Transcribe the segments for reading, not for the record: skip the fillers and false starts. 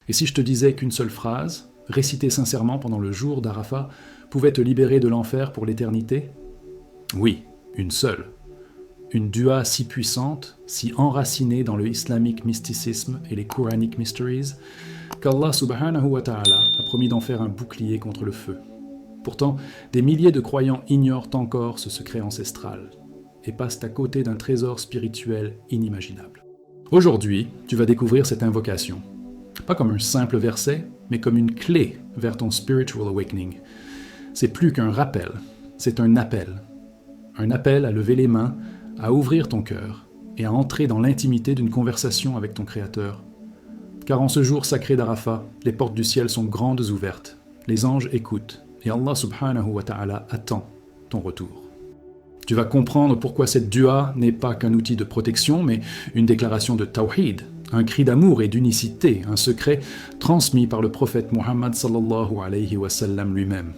Et si je te disais qu'une seule phrase, récitée sincèrement pendant le jour d'Arafat, pouvait te libérer de l'enfer pour l'éternité? Oui, une seule. Une dua si puissante, si enracinée dans le islamic mysticisme et les Quranic mysteries, qu'Allah subhanahu wa ta'ala a promis d'en faire un bouclier contre le feu. Pourtant, des milliers de croyants ignorent encore ce secret ancestral et passent à côté d'un trésor spirituel inimaginable. Aujourd'hui, tu vas découvrir cette invocation. Pas comme un simple verset, mais comme une clé vers ton spiritual awakening. C'est plus qu'un rappel, c'est un appel. Un appel à lever les mains, à ouvrir ton cœur et à entrer dans l'intimité d'une conversation avec ton Créateur. Car en ce jour sacré d'Arafat, les portes du ciel sont grandes ouvertes, les anges écoutent et Allah subhanahu wa ta'ala attend ton retour. Tu vas comprendre pourquoi cette dua n'est pas qu'un outil de protection, mais une déclaration de tawhid, un cri d'amour et d'unicité, un secret transmis par le prophète Muhammad sallallahu alayhi wa sallam lui-même.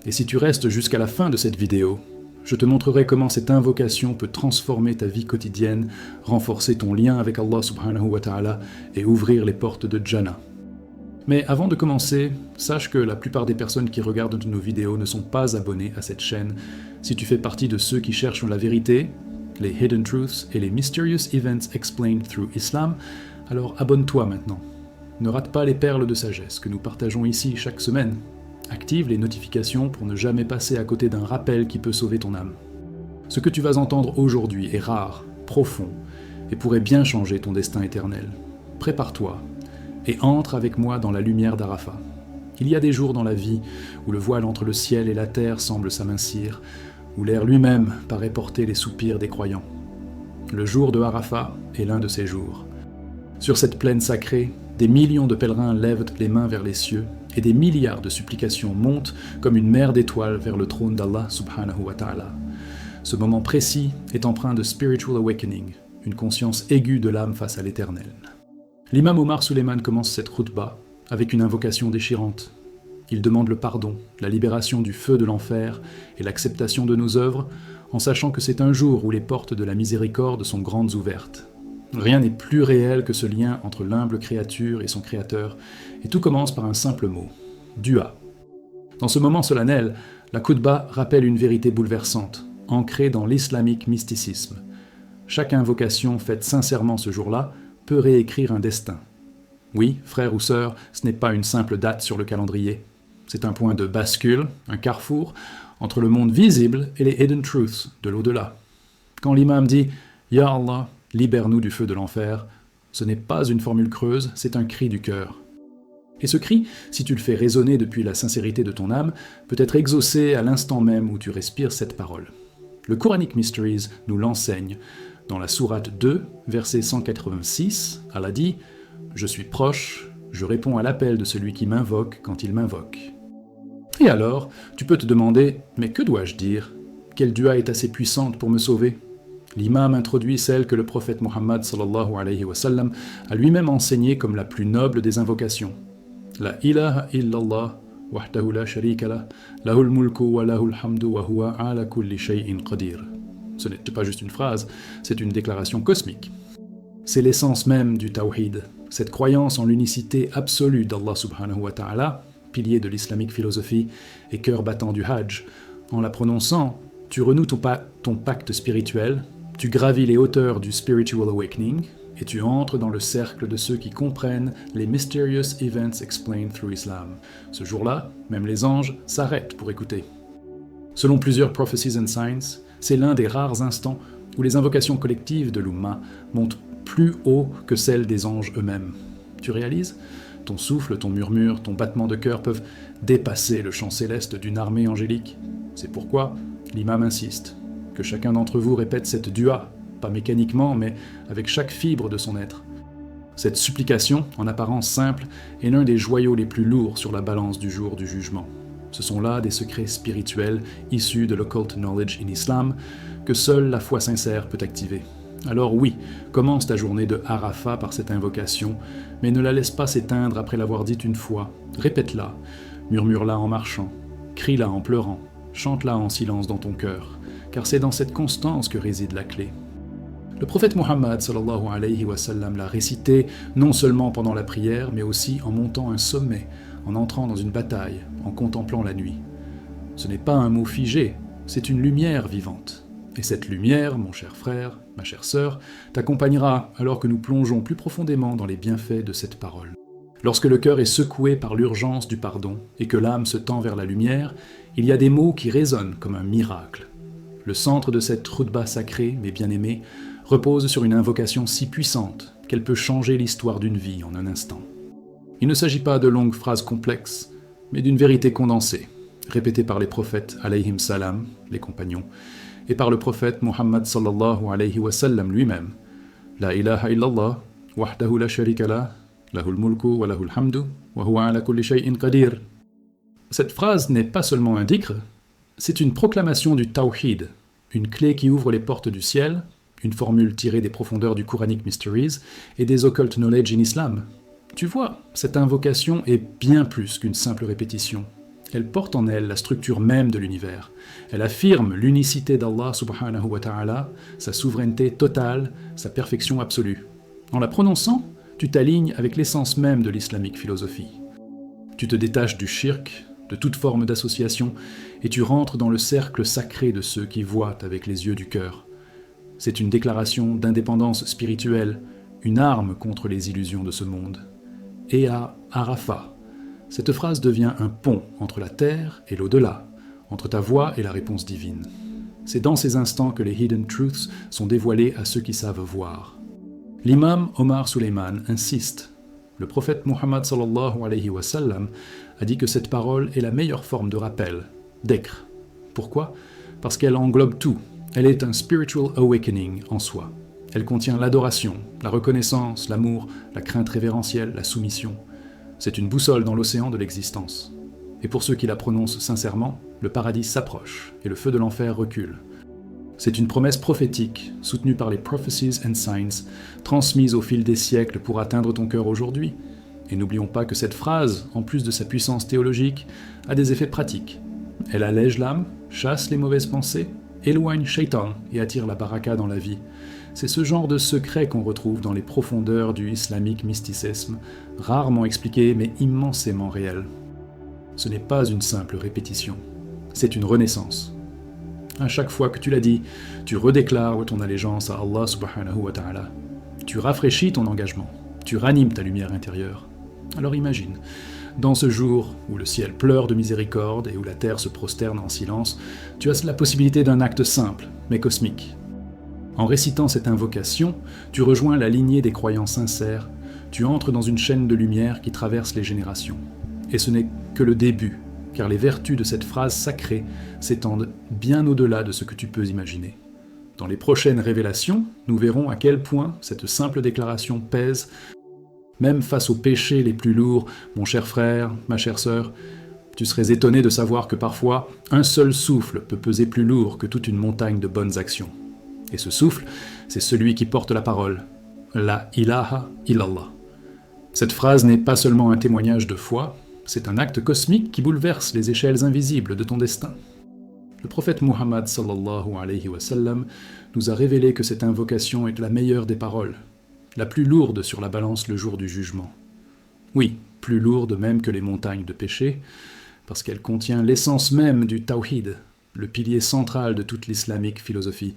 Et si tu restes jusqu'à la fin de cette vidéo, je te montrerai comment cette invocation peut transformer ta vie quotidienne, renforcer ton lien avec Allah subhanahu wa ta'ala et ouvrir les portes de Jannah. Mais avant de commencer, sache que la plupart des personnes qui regardent nos vidéos ne sont pas abonnées à cette chaîne. Si tu fais partie de ceux qui cherchent la vérité, les Hidden Truths et les Mysterious Events Explained Through Islam, alors abonne-toi maintenant. Ne rate pas les perles de sagesse que nous partageons ici chaque semaine. Active les notifications pour ne jamais passer à côté d'un rappel qui peut sauver ton âme. Ce que tu vas entendre aujourd'hui est rare, profond, et pourrait bien changer ton destin éternel. Prépare-toi et entre avec moi dans la lumière d'Arafat. Il y a des jours dans la vie où le voile entre le ciel et la terre semble s'amincir, où l'air lui-même paraît porter les soupirs des croyants. Le jour de Arafat est l'un de ces jours. Sur cette plaine sacrée, des millions de pèlerins lèvent les mains vers les cieux et des milliards de supplications montent comme une mer d'étoiles vers le trône d'Allah subhanahu wa ta'ala. Ce moment précis est empreint de spiritual awakening, une conscience aiguë de l'âme face à l'éternel. L'imam Omar Suleiman commence cette khutba avec une invocation déchirante. Il demande le pardon, la libération du feu de l'enfer et l'acceptation de nos œuvres, en sachant que c'est un jour où les portes de la miséricorde sont grandes ouvertes. Rien n'est plus réel que ce lien entre l'humble créature et son créateur, et tout commence par un simple mot, dua. Dans ce moment solennel, la khutba rappelle une vérité bouleversante, ancrée dans l'islamique mysticisme. Chaque invocation faite sincèrement ce jour-là peut réécrire un destin. Oui, frères ou sœurs, ce n'est pas une simple date sur le calendrier. C'est un point de bascule, un carrefour, entre le monde visible et les hidden truths de l'au-delà. Quand l'imam dit « Ya Allah », libère-nous du feu de l'enfer, ce n'est pas une formule creuse, c'est un cri du cœur. Et ce cri, si tu le fais résonner depuis la sincérité de ton âme, peut être exaucé à l'instant même où tu respires cette parole. Le Quranic Mysteries nous l'enseigne. Dans la sourate 2, verset 186, Allah dit « Je suis proche, je réponds à l'appel de celui qui m'invoque quand il m'invoque. » Et alors, tu peux te demander « Mais que dois-je dire? Quelle dua est assez puissante pour me sauver ?» L'imam introduit celle que le prophète Muhammad sallallahu alayhi wa sallam a lui-même enseignée comme la plus noble des invocations. La ilaha illallah wahdahu la sharika lah, lahul mulku wa lahul hamdu wa huwa ala kulli shay'in qadir. Ce n'est pas juste une phrase, c'est une déclaration cosmique. C'est l'essence même du tawhid, cette croyance en l'unicité absolue d'Allah subhanahu wa ta'ala, pilier de l'islamique philosophie et cœur battant du hajj. En la prononçant, tu renoues ton pacte spirituel, tu gravis les hauteurs du spiritual awakening et tu entres dans le cercle de ceux qui comprennent les Mysterious Events Explained Through Islam. Ce jour-là, même les anges s'arrêtent pour écouter. Selon plusieurs prophecies and signs, c'est l'un des rares instants où les invocations collectives de l'Ummah montent plus haut que celles des anges eux-mêmes. Tu réalises ? Ton souffle, ton murmure, ton battement de cœur peuvent dépasser le chant céleste d'une armée angélique. C'est pourquoi l'imam insiste que chacun d'entre vous répète cette dua, pas mécaniquement, mais avec chaque fibre de son être. Cette supplication, en apparence simple, est l'un des joyaux les plus lourds sur la balance du jour du jugement. Ce sont là des secrets spirituels issus de l'occult knowledge in Islam que seule la foi sincère peut activer. Alors oui, commence ta journée de Arafat par cette invocation, mais ne la laisse pas s'éteindre après l'avoir dite une fois. Répète-la, murmure-la en marchant, crie-la en pleurant, chante-la en silence dans ton cœur, car c'est dans cette constance que réside la clé. Le prophète Muhammad sallallahu alayhi wa sallam l'a récité non seulement pendant la prière, mais aussi en montant un sommet, en entrant dans une bataille, en contemplant la nuit. Ce n'est pas un mot figé, c'est une lumière vivante. Et cette lumière, mon cher frère, ma chère sœur, t'accompagnera alors que nous plongeons plus profondément dans les bienfaits de cette parole. Lorsque le cœur est secoué par l'urgence du pardon et que l'âme se tend vers la lumière, il y a des mots qui résonnent comme un miracle. Le centre de cette khutba sacrée, mes bien-aimés, repose sur une invocation si puissante qu'elle peut changer l'histoire d'une vie en un instant. Il ne s'agit pas de longues phrases complexes, mais d'une vérité condensée, répétée par les prophètes alayhim salam, les compagnons, et par le prophète Muhammad sallallahu alayhi wa sallam lui-même. La ilaha illallah, wahdahu la sharika lah, lahul mulku wa lahul hamdu, wa huwa ala kulli shay'in qadir. Cette phrase n'est pas seulement un dhikr, c'est une proclamation du tawhid, une clé qui ouvre les portes du ciel, une formule tirée des profondeurs du Quranic Mysteries et des occult knowledge in Islam. Tu vois, cette invocation est bien plus qu'une simple répétition. Elle porte en elle la structure même de l'univers. Elle affirme l'unicité d'Allah subhanahu wa ta'ala, sa souveraineté totale, sa perfection absolue. En la prononçant, tu t'alignes avec l'essence même de l'islamique philosophie. Tu te détaches du shirk, de toute forme d'association, et tu rentres dans le cercle sacré de ceux qui voient avec les yeux du cœur. C'est une déclaration d'indépendance spirituelle, une arme contre les illusions de ce monde. Et à Arafat, cette phrase devient un pont entre la terre et l'au-delà, entre ta voix et la réponse divine. C'est dans ces instants que les hidden truths sont dévoilés à ceux qui savent voir. L'imam Omar Suleiman insiste. Le prophète Muhammad sallallahu alayhi wa sallam a dit que cette parole est la meilleure forme de rappel, d'ekr. Pourquoi ? Parce qu'elle englobe tout. Elle est un spiritual awakening en soi. Elle contient l'adoration, la reconnaissance, l'amour, la crainte révérentielle, la soumission. C'est une boussole dans l'océan de l'existence. Et pour ceux qui la prononcent sincèrement, le paradis s'approche et le feu de l'enfer recule. C'est une promesse prophétique, soutenue par les prophecies and signs, transmise au fil des siècles pour atteindre ton cœur aujourd'hui. Et n'oublions pas que cette phrase, en plus de sa puissance théologique, a des effets pratiques. Elle allège l'âme, chasse les mauvaises pensées, éloigne Shaitan et attire la baraka dans la vie. C'est ce genre de secret qu'on retrouve dans les profondeurs du islamique mysticisme, rarement expliqué mais immensément réel. Ce n'est pas une simple répétition, c'est une renaissance. À chaque fois que tu l'as dit, tu redéclares ton allégeance à Allah subhanahu wa ta'ala. Tu rafraîchis ton engagement, tu ranimes ta lumière intérieure. Alors imagine, dans ce jour où le ciel pleure de miséricorde et où la terre se prosterne en silence, tu as la possibilité d'un acte simple, mais cosmique. En récitant cette invocation, tu rejoins la lignée des croyants sincères, tu entres dans une chaîne de lumière qui traverse les générations. Et ce n'est que le début, car les vertus de cette phrase sacrée s'étendent bien au-delà de ce que tu peux imaginer. Dans les prochaines révélations, nous verrons à quel point cette simple déclaration pèse, même face aux péchés les plus lourds, mon cher frère, ma chère sœur. Tu serais étonné de savoir que parfois, un seul souffle peut peser plus lourd que toute une montagne de bonnes actions. Et ce souffle, c'est celui qui porte la parole, la ilaha illallah. Cette phrase n'est pas seulement un témoignage de foi, c'est un acte cosmique qui bouleverse les échelles invisibles de ton destin. Le prophète Muhammad sallallahu alayhi wa sallam nous a révélé que cette invocation est la meilleure des paroles, la plus lourde sur la balance le jour du jugement. Oui, plus lourde même que les montagnes de péché, parce qu'elle contient l'essence même du tawhid, le pilier central de toute l'islamique philosophie.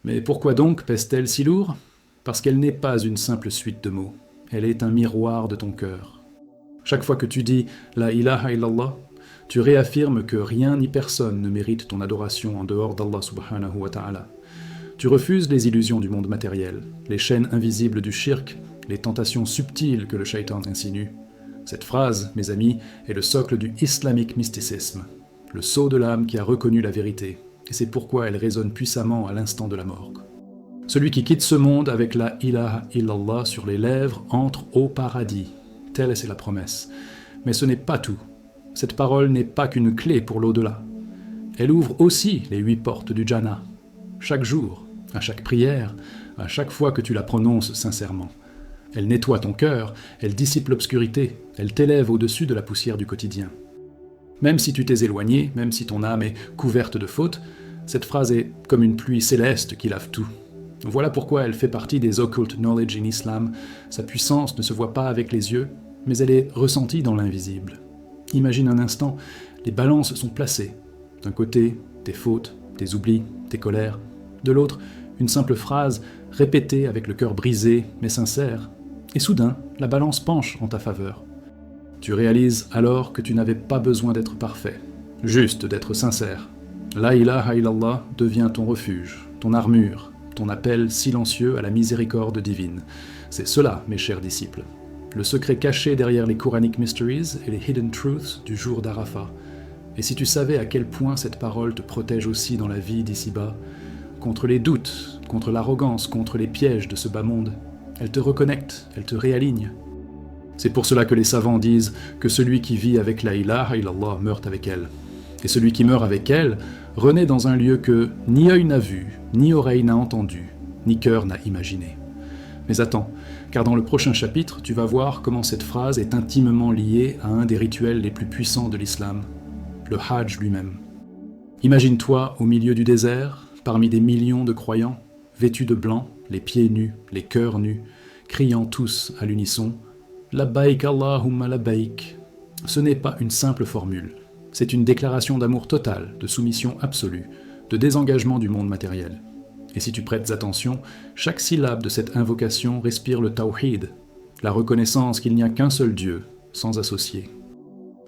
Mais pourquoi donc pèse-t-elle si lourd ? Parce qu'elle n'est pas une simple suite de mots, elle est un miroir de ton cœur. Chaque fois que tu dis « La ilaha illallah », tu réaffirmes que rien ni personne ne mérite ton adoration en dehors d'Allah subhanahu wa ta'ala. Tu refuses les illusions du monde matériel, les chaînes invisibles du shirk, les tentations subtiles que le shaitan insinue. Cette phrase, mes amis, est le socle du islamique mysticisme, le sceau de l'âme qui a reconnu la vérité, et c'est pourquoi elle résonne puissamment à l'instant de la mort. Celui qui quitte ce monde avec la ilaha illallah sur les lèvres entre au paradis. Telle est la promesse. Mais ce n'est pas tout. Cette parole n'est pas qu'une clé pour l'au-delà. Elle ouvre aussi les 8 portes du Jannah. Chaque jour, à chaque prière, à chaque fois que tu la prononces sincèrement. Elle nettoie ton cœur, elle dissipe l'obscurité, elle t'élève au-dessus de la poussière du quotidien. Même si tu t'es éloigné, même si ton âme est couverte de fautes, cette phrase est comme une pluie céleste qui lave tout. Voilà pourquoi elle fait partie des occult knowledge in Islam. Sa puissance ne se voit pas avec les yeux, mais elle est ressentie dans l'invisible. Imagine un instant, les balances sont placées. D'un côté, tes fautes, tes oublis, tes colères. De l'autre, une simple phrase, répétée avec le cœur brisé, mais sincère. Et soudain, la balance penche en ta faveur. Tu réalises alors que tu n'avais pas besoin d'être parfait, juste d'être sincère. La ilaha illallah devient ton refuge, ton armure, ton appel silencieux à la miséricorde divine. C'est cela, mes chers disciples. Le secret caché derrière les Quranic Mysteries et les Hidden Truths du jour d'Arafat. Et si tu savais à quel point cette parole te protège aussi dans la vie d'ici-bas, contre les doutes, contre l'arrogance, contre les pièges de ce bas monde, elle te reconnecte, elle te réaligne. C'est pour cela que les savants disent que celui qui vit avec la ilaha illallah meurt avec elle. Et celui qui meurt avec elle renaît dans un lieu que ni œil n'a vu, ni oreille n'a entendu, ni cœur n'a imaginé. Mais attends, car dans le prochain chapitre, tu vas voir comment cette phrase est intimement liée à un des rituels les plus puissants de l'islam, le Hajj lui-même. Imagine-toi au milieu du désert, parmi des millions de croyants, vêtus de blanc, les pieds nus, les cœurs nus, criant tous à l'unisson « Labbaik Allahumma labbaik ». Ce n'est pas une simple formule, c'est une déclaration d'amour total, de soumission absolue, de désengagement du monde matériel. Et si tu prêtes attention, chaque syllabe de cette invocation respire le tawhid, la reconnaissance qu'il n'y a qu'un seul Dieu, sans associé.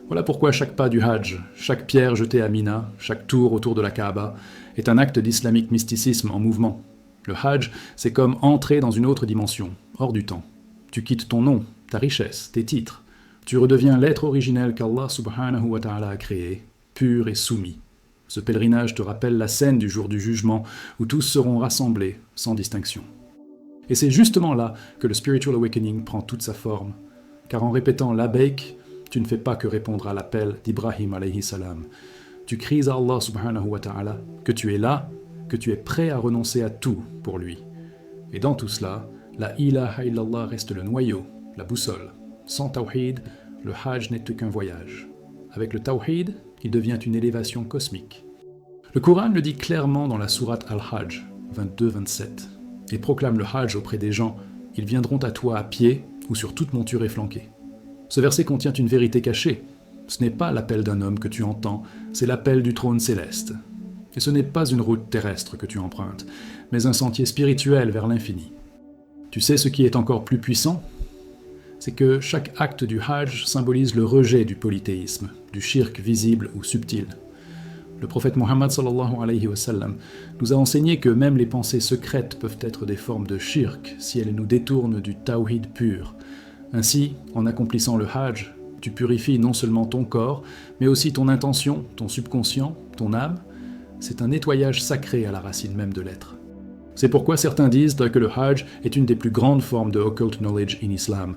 Voilà pourquoi chaque pas du Hajj, chaque pierre jetée à Mina, chaque tour autour de la Kaaba, est un acte d'islamique mysticisme en mouvement. Le Hajj, c'est comme entrer dans une autre dimension, hors du temps. Tu quittes ton nom, ta richesse, tes titres. Tu redeviens l'être originel qu'Allah subhanahu wa ta'ala a créé, pur et soumis. Ce pèlerinage te rappelle la scène du jour du jugement, où tous seront rassemblés, sans distinction. Et c'est justement là que le Spiritual Awakening prend toute sa forme, car en répétant Labbaik, tu ne fais pas que répondre à l'appel d'Ibrahim alayhi salam. Tu cries à Allah subhanahu wa ta'ala que tu es là, que tu es prêt à renoncer à tout pour lui. Et dans tout cela, la ilaha illallah reste le noyau, la boussole. Sans tawhid, le Hajj n'est qu'un voyage. Avec le tawhid, il devient une élévation cosmique. Le Coran le dit clairement dans la sourate Al-Hajj 22-27 et proclame le Hajj auprès des gens. Ils viendront à toi à pied ou sur toute monture efflanquée. Ce verset contient une vérité cachée. Ce n'est pas l'appel d'un homme que tu entends, c'est l'appel du trône céleste. Et ce n'est pas une route terrestre que tu empruntes, mais un sentier spirituel vers l'infini. Tu sais ce qui est encore plus puissant ? C'est que chaque acte du Hajj symbolise le rejet du polythéisme, du shirk visible ou subtil. Le prophète Mohammed sallallahu alayhi wa sallam nous a enseigné que même les pensées secrètes peuvent être des formes de shirk si elles nous détournent du tawhid pur. Ainsi, en accomplissant le Hajj, tu purifies non seulement ton corps, mais aussi ton intention, ton subconscient, ton âme. C'est un nettoyage sacré à la racine même de l'être. C'est pourquoi certains disent que le Hajj est une des plus grandes formes de occult knowledge in Islam,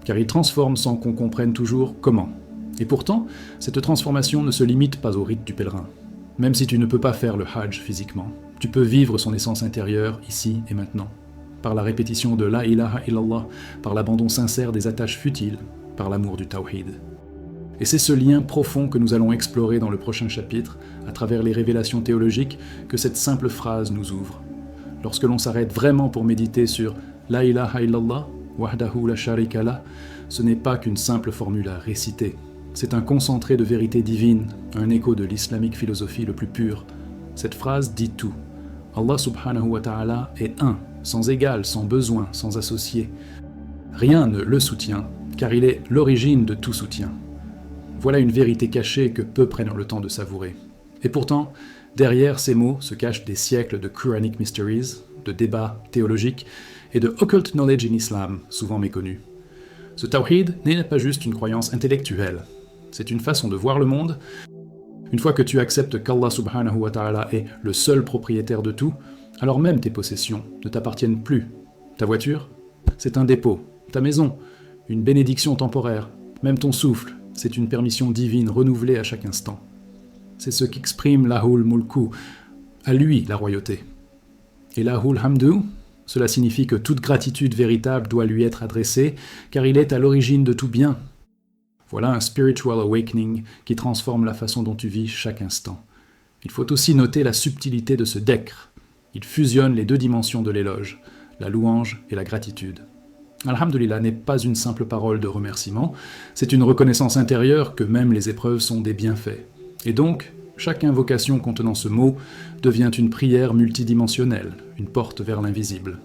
car il transforme sans qu'on comprenne toujours comment. Et pourtant, cette transformation ne se limite pas au rite du pèlerin. Même si tu ne peux pas faire le Hajj physiquement, tu peux vivre son essence intérieure ici et maintenant, par la répétition de la ilaha illallah, par l'abandon sincère des attaches futiles, par l'amour du tawhid. Et c'est ce lien profond que nous allons explorer dans le prochain chapitre, à travers les révélations théologiques, que cette simple phrase nous ouvre. Lorsque l'on s'arrête vraiment pour méditer sur la ilaha illallah, wahdahu la sharika lah, ce n'est pas qu'une simple formule à réciter. C'est un concentré de vérité divine, un écho de l'islamique philosophie le plus pur. Cette phrase dit tout. Allah subhanahu wa ta'ala est un, sans égal, sans besoin, sans associé. Rien ne le soutient, car il est l'origine de tout soutien. Voilà une vérité cachée que peu prennent le temps de savourer. Et pourtant, derrière ces mots se cachent des siècles de Quranic Mysteries, de débats théologiques et de Occult Knowledge in Islam, souvent méconnus. Ce tawhid n'est pas juste une croyance intellectuelle, c'est une façon de voir le monde. Une fois que tu acceptes qu'Allah subhanahu wa ta'ala est le seul propriétaire de tout, alors même tes possessions ne t'appartiennent plus. Ta voiture, c'est un dépôt. Ta maison, une bénédiction temporaire. Même ton souffle, c'est une permission divine renouvelée à chaque instant. C'est ce qu'exprime Lahul Mulku, à lui la royauté. Et Lahul Hamdu, cela signifie que toute gratitude véritable doit lui être adressée, car il est à l'origine de tout bien. Voilà un spiritual awakening qui transforme la façon dont tu vis chaque instant. Il faut aussi noter la subtilité de ce dhikr. Il fusionne les deux dimensions de l'éloge, la louange et la gratitude. Alhamdulillah n'est pas une simple parole de remerciement, c'est une reconnaissance intérieure que même les épreuves sont des bienfaits. Et donc, chaque invocation contenant ce mot devient une prière multidimensionnelle, une porte vers l'invisible.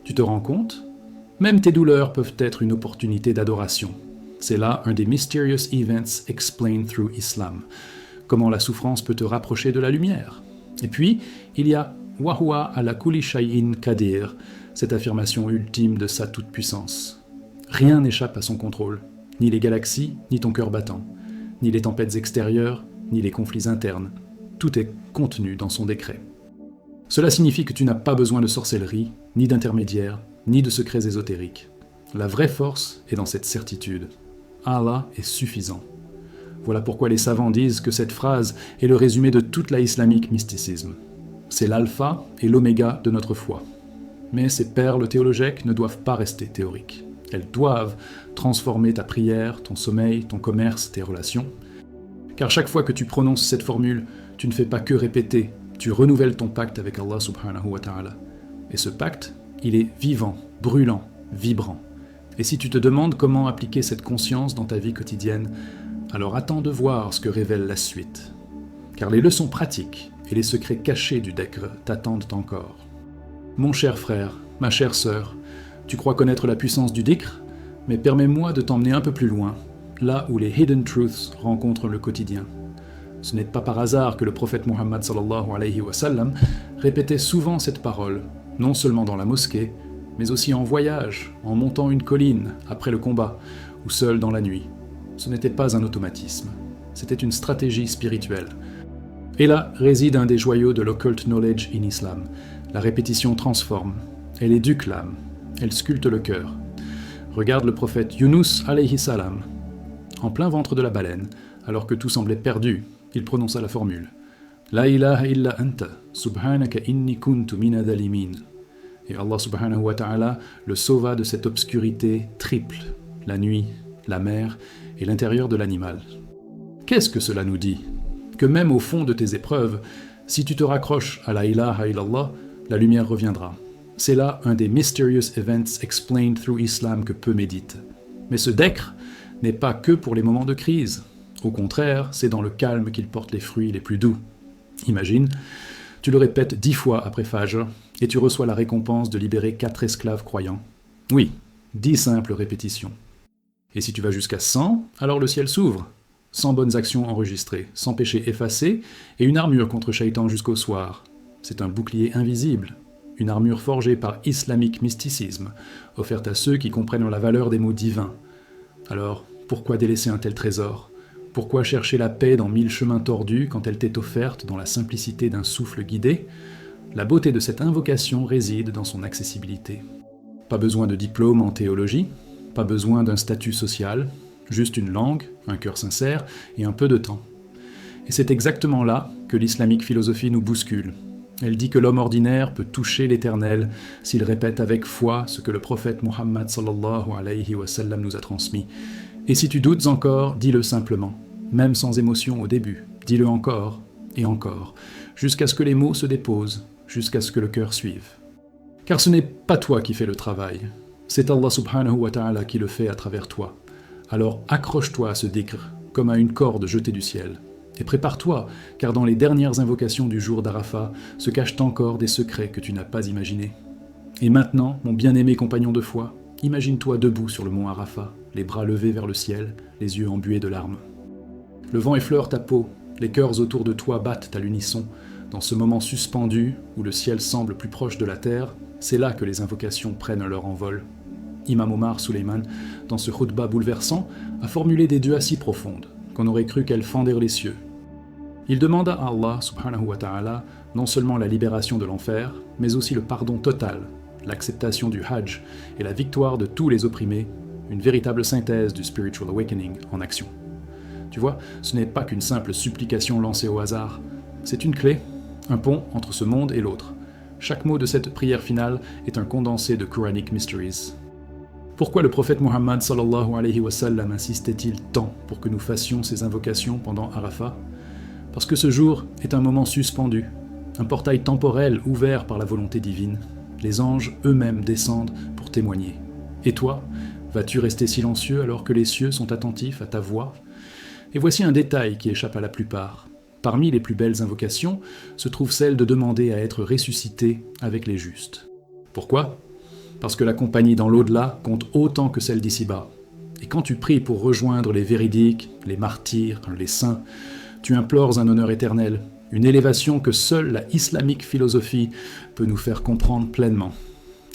Tu te rends compte ? Même tes douleurs peuvent être une opportunité d'adoration. C'est là un des Mysterious Events Explained Through Islam. Comment la souffrance peut te rapprocher de la lumière. Et puis, il y a « Wa huwa ala kulli shay'in qadir », cette affirmation ultime de sa toute-puissance. Rien n'échappe à son contrôle, ni les galaxies, ni ton cœur battant, ni les tempêtes extérieures, ni les conflits internes. Tout est contenu dans son décret. Cela signifie que tu n'as pas besoin de sorcellerie, ni d'intermédiaires, ni de secrets ésotériques. La vraie force est dans cette certitude. Allah est suffisant. Voilà pourquoi les savants disent que cette phrase est le résumé de toute la islamique mysticisme. C'est l'alpha et l'oméga de notre foi. Mais ces perles théologiques ne doivent pas rester théoriques. Elles doivent transformer ta prière, ton sommeil, ton commerce, tes relations. Car chaque fois que tu prononces cette formule, tu ne fais pas que répéter, tu renouvelles ton pacte avec Allah subhanahu wa ta'ala. Et ce pacte, il est vivant, brûlant, vibrant. Et si tu te demandes comment appliquer cette conscience dans ta vie quotidienne, alors attends de voir ce que révèle la suite. Car les leçons pratiques et les secrets cachés du dhikr t'attendent encore. Mon cher frère, ma chère sœur, tu crois connaître la puissance du dhikr, mais permets-moi de t'emmener un peu plus loin, là où les hidden truths rencontrent le quotidien. Ce n'est pas par hasard que le prophète Muhammad sallallahu alayhi wa sallam répétait souvent cette parole, non seulement dans la mosquée, mais aussi en voyage, en montant une colline après le combat, ou seul dans la nuit. Ce n'était pas un automatisme, c'était une stratégie spirituelle. Et là réside un des joyaux de l'occult knowledge in Islam. La répétition transforme, elle éduque l'âme, elle sculpte le cœur. Regarde le prophète Yunus alayhi salam. En plein ventre de la baleine, alors que tout semblait perdu, il prononça la formule « La ilaha illa anta, subhanaka inni kuntu mina dhalimin » Et Allah subhanahu wa ta'ala le sauva de cette obscurité triple, la nuit, la mer et l'intérieur de l'animal. Qu'est-ce que cela nous dit ? Que même au fond de tes épreuves, si tu te raccroches à la ilaha illallah, la lumière reviendra. C'est là un des Mysterious Events Explained Through Islam que peu méditent. Mais ce dhikr n'est pas que pour les moments de crise. Au contraire, c'est dans le calme qu'il porte les fruits les plus doux. Imagine, tu le répètes 10 fois après Fajr, et tu reçois la récompense de libérer 4 esclaves croyants. Oui, 10 simples répétitions. Et si tu vas jusqu'à 100, alors le ciel s'ouvre. 100 bonnes actions enregistrées, 100 péchés effacés, et une armure contre Shaitan jusqu'au soir. C'est un bouclier invisible, une armure forgée par islamique mysticisme, offerte à ceux qui comprennent la valeur des mots divins. Alors, pourquoi délaisser un tel trésor ? Pourquoi chercher la paix dans 1000 chemins tordus quand elle t'est offerte dans la simplicité d'un souffle guidé ? La beauté de cette invocation réside dans son accessibilité. Pas besoin de diplôme en théologie, pas besoin d'un statut social, juste une langue, un cœur sincère et un peu de temps. Et c'est exactement là que l'islamique philosophie nous bouscule. Elle dit que l'homme ordinaire peut toucher l'éternel s'il répète avec foi ce que le prophète Muhammad sallallahu alayhi wa sallam nous a transmis. Et si tu doutes encore, dis-le simplement, même sans émotion au début. Dis-le encore et encore, jusqu'à ce que les mots se déposent, jusqu'à ce que le cœur suive. Car ce n'est pas toi qui fais le travail, c'est Allah subhanahu wa ta'ala qui le fait à travers toi. Alors accroche-toi à ce dhikr, comme à une corde jetée du ciel. Et prépare-toi, car dans les dernières invocations du jour d'Arafat se cachent encore des secrets que tu n'as pas imaginés. Et maintenant, mon bien-aimé compagnon de foi, imagine-toi debout sur le mont Arafat, les bras levés vers le ciel, les yeux embués de larmes. Le vent effleure ta peau, les cœurs autour de toi battent à l'unisson. Dans ce moment suspendu, où le ciel semble plus proche de la terre, c'est là que les invocations prennent leur envol. Imam Omar Suleiman, dans ce khutba bouleversant, a formulé des duas si profondes qu'on aurait cru qu'elles fendaient les cieux. Il demanda à Allah subhanahu wa ta'ala non seulement la libération de l'enfer, mais aussi le pardon total, l'acceptation du Hajj et la victoire de tous les opprimés, une véritable synthèse du Spiritual Awakening en action. Tu vois, ce n'est pas qu'une simple supplication lancée au hasard, c'est une clé, un pont entre ce monde et l'autre. Chaque mot de cette prière finale est un condensé de Quranic Mysteries. Pourquoi le prophète Muhammad sallallahu alayhi wa sallam insistait-il tant pour que nous fassions ces invocations pendant Arafat ? Parce que ce jour est un moment suspendu, un portail temporel ouvert par la volonté divine. Les anges eux-mêmes descendent pour témoigner. Et toi, vas-tu rester silencieux alors que les cieux sont attentifs à ta voix ? Et voici un détail qui échappe à la plupart. Parmi les plus belles invocations se trouve celle de demander à être ressuscité avec les justes. Pourquoi ? Parce que la compagnie dans l'au-delà compte autant que celle d'ici-bas. Et quand tu pries pour rejoindre les véridiques, les martyrs, les saints, tu implores un honneur éternel, une élévation que seule la islamique philosophie peut nous faire comprendre pleinement.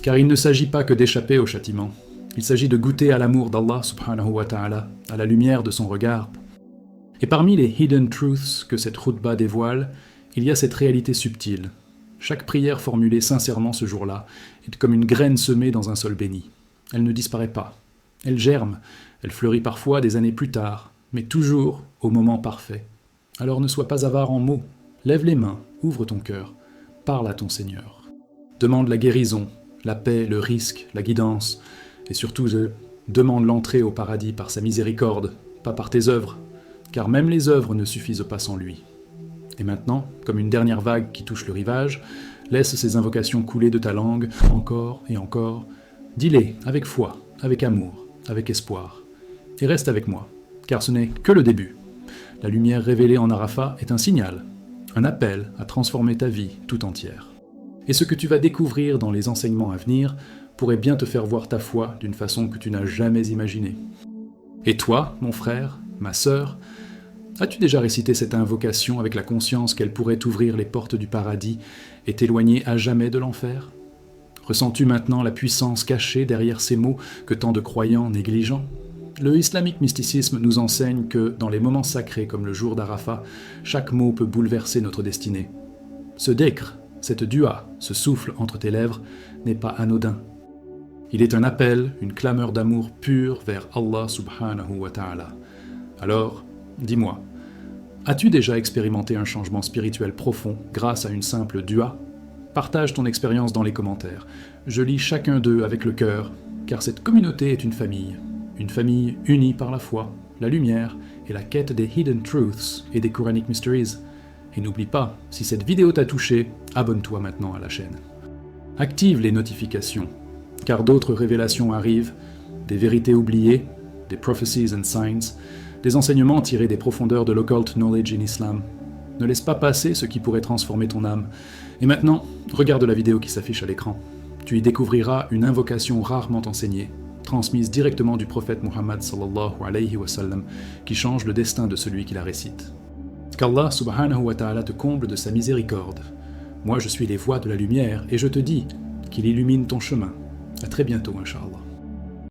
Car il ne s'agit pas que d'échapper au châtiment. Il s'agit de goûter à l'amour d'Allah subhanahu wa ta'ala, à la lumière de son regard. Et parmi les hidden truths que cette khutba dévoile, il y a cette réalité subtile. Chaque prière formulée sincèrement ce jour-là est comme une graine semée dans un sol béni. Elle ne disparaît pas. Elle germe, elle fleurit parfois des années plus tard, mais toujours au moment parfait. Alors ne sois pas avare en mots. Lève les mains, ouvre ton cœur, parle à ton Seigneur. Demande la guérison, la paix, le risque, la guidance, et surtout demande l'entrée au paradis par sa miséricorde, pas par tes œuvres, car même les œuvres ne suffisent pas sans lui. Et maintenant, comme une dernière vague qui touche le rivage, laisse ces invocations couler de ta langue, encore et encore. Dis-les avec foi, avec amour, avec espoir. Et reste avec moi, car ce n'est que le début. La lumière révélée en Arafat est un signal, un appel à transformer ta vie tout entière. Et ce que tu vas découvrir dans les enseignements à venir pourrait bien te faire voir ta foi d'une façon que tu n'as jamais imaginée. Et toi, mon frère, ma sœur, as-tu déjà récité cette invocation avec la conscience qu'elle pourrait t'ouvrir les portes du paradis et t'éloigner à jamais de l'enfer ? Ressens-tu maintenant la puissance cachée derrière ces mots que tant de croyants négligent ? Le islamique mysticisme nous enseigne que, dans les moments sacrés comme le jour d'Arafat, chaque mot peut bouleverser notre destinée. Ce dhikr, cette dua, ce souffle entre tes lèvres, n'est pas anodin. Il est un appel, une clameur d'amour pure vers Allah subhanahu wa ta'ala. Alors, dis-moi, as-tu déjà expérimenté un changement spirituel profond grâce à une simple dua ? Partage ton expérience dans les commentaires. Je lis chacun d'eux avec le cœur, car cette communauté est une famille unie par la foi, la lumière et la quête des hidden truths et des Quranic mysteries. Et n'oublie pas, si cette vidéo t'a touché, abonne-toi maintenant à la chaîne. Active les notifications, car d'autres révélations arrivent, des vérités oubliées, des prophecies and signs, des enseignements tirés des profondeurs de l'occult knowledge in Islam. Ne laisse pas passer ce qui pourrait transformer ton âme. Et maintenant, regarde la vidéo qui s'affiche à l'écran. Tu y découvriras une invocation rarement enseignée, transmise directement du prophète Muhammad sallallahu alayhi wa sallam, qui change le destin de celui qui la récite. Qu'Allah subhanahu wa ta'ala te comble de sa miséricorde. Moi je suis les voies de la lumière et je te dis qu'il illumine ton chemin. À très bientôt, Inch'Allah.